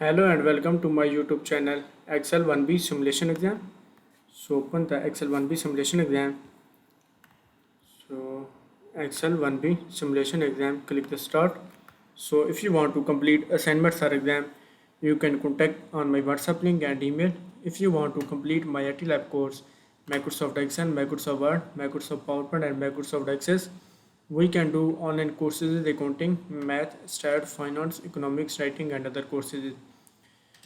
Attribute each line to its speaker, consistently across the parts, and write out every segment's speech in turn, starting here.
Speaker 1: Hello and welcome to my YouTube channel Excel 1B simulation exam. So open the Excel 1B simulation exam. So Excel 1B simulation exam, click the start. So if you want to complete assignments or exam, you can contact on my WhatsApp link and email. If you want to complete my IT lab course, Microsoft Excel, Microsoft Word, Microsoft PowerPoint and Microsoft Access, we can do online courses in accounting, math, stat, finance, economics, writing and other courses.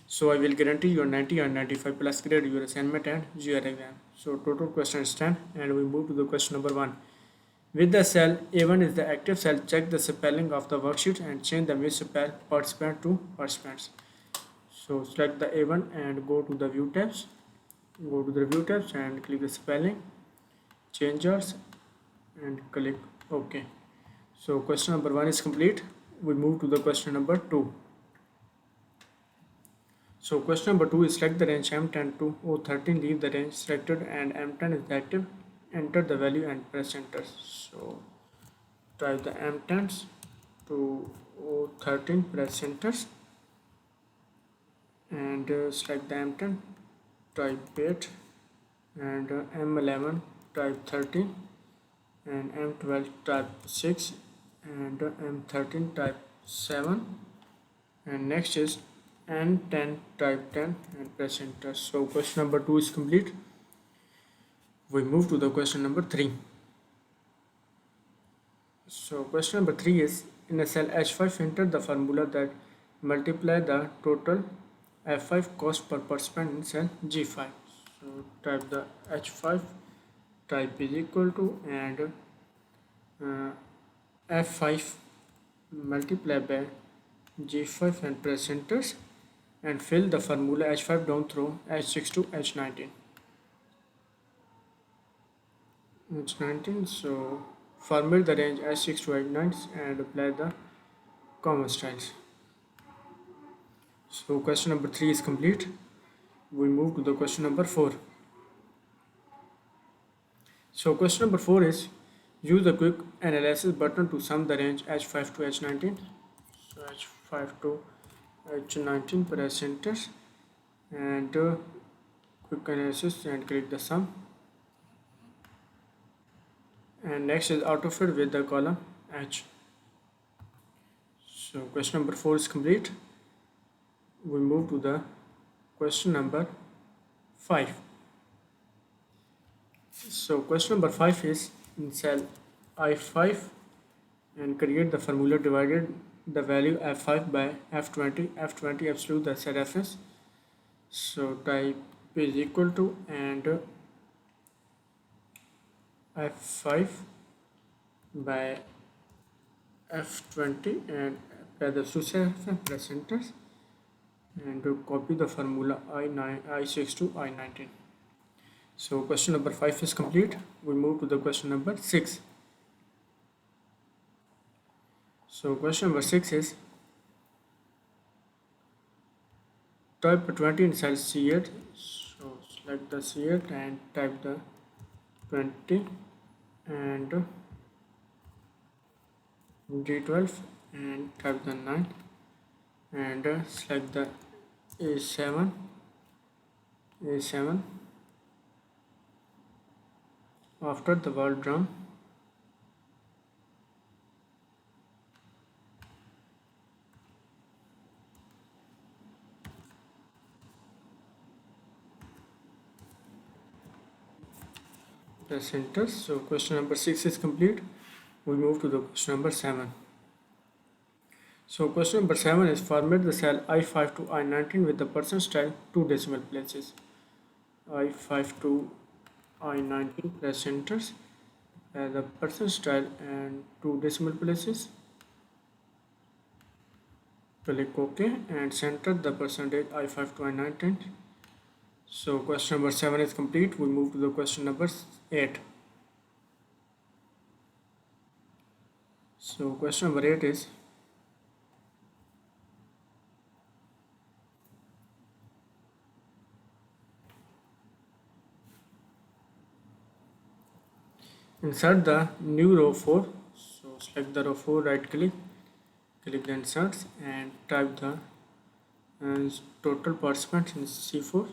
Speaker 1: So I will guarantee you 90 and 95 plus grade your assignment and GR exam. So total questions 10 and we move to the question number 1. With the cell A1 is the active cell, check the spelling of the worksheet and change the misspell participant to participants. So select the A1 and go to the view tabs. Go to the view tabs and click the spelling, changers and click OK. So question number 1 is complete. We move to the question number 2. So question number 2 is select the range M10 to O13, leave the range selected and M10 is active, enter the value and press enter. So type the M10s to O13, press enter and select the M10, type 8 and M11 type 13 and M12 type 6 and M13 type 7 and next is N10 type 10 and press enter. So question number 2 is complete. We move to the question number 3. So question number 3 is in a cell H5 enter the formula that multiply the total F5 cost per participant in cell G5. So type the H5 type is equal to and F5 multiply by G5 and press enter and fill the formula H5 down through H6 to H19. H19, so format the range H6 to H9 and apply the comma styles. So question number 3 is complete. We move to the question number 4. So question number 4 is use the quick analysis button to sum the range H5 to H19. So H5 to H19, press enter and quick analysis and click the sum. And next is autofill with the column H. So question number 4 is complete. We move to the question number 5. So question number 5 is in cell I5 and create the formula divided the value F5 by F20, F20 absolute the cell reference. So type is equal to and F5 by F20 and apply the success press enter and to copy the formula I6 to I19. So question number 5 is complete. We move to the question number 6. So question number 6 is type 20 in cell C8. So select the C8 and type the 20 and D12 and type the 9 and select the A7 after the word drum press enter. So question number 6 is complete. We move to the question number 7. So question number 7 is format the cell I5 to I19 with the percent style 2 decimal places. I5 to I19, press enter the percent style and 2 decimal places. Click OK and center the percentage I5 to I19. So question number 7 is complete. We move to the question number 8. So question number 8 is insert the new row 4. So select the row 4, right click, click the insert and type the and total participants in C4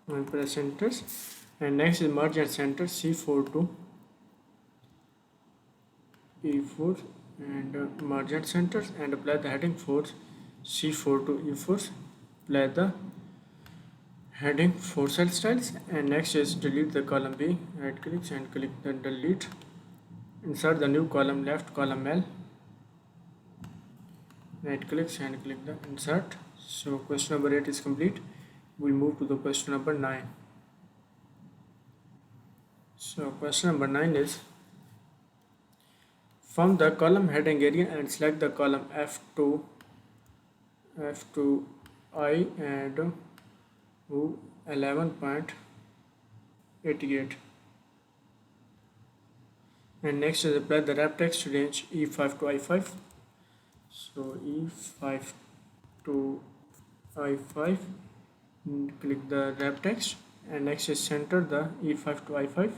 Speaker 1: and press centers. And next is merge and center C4 to E4 and merge and centers and apply the heading for C4 to E4. Apply the heading for cell styles, and next is delete the column B. Right click and click the delete. Insert the new column left column L. Right click and click the insert. So question number 8 is complete. We move to the question number 9. So question number 9 is, from the column heading area and select the column F2I and move 11.88. And next is apply the wrap text range E5 to I5. So E5 to I5, click the wrap text, and next is center the E5 to I5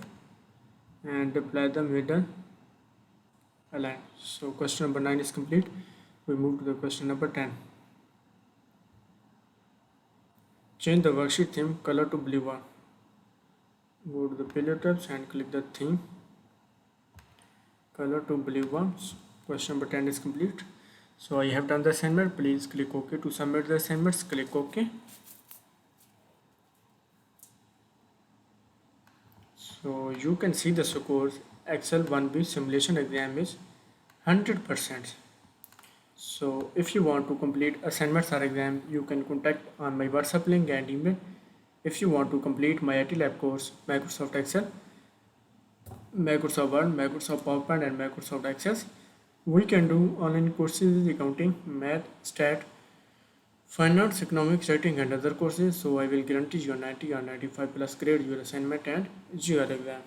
Speaker 1: and apply the middle align. So question number 9 is complete. We move to the question number 10. Change the worksheet theme color to blue one. Go to the palette tabs and click the theme color to blue one. Question number 10 is complete. So I have done the assignment. Please click OK to submit the assignments. Click OK. So you can see the scores. Excel 1B simulation exam is 100%. So if you want to complete assignments or exam, you can contact on my WhatsApp link and email. If you want to complete my IT lab course, Microsoft Excel, Microsoft Word, Microsoft PowerPoint and Microsoft Access, we can do online courses, accounting, math, stat, finance, economics, writing and other courses. So I will guarantee you 90 or 95 plus grade your assignment and GR exam.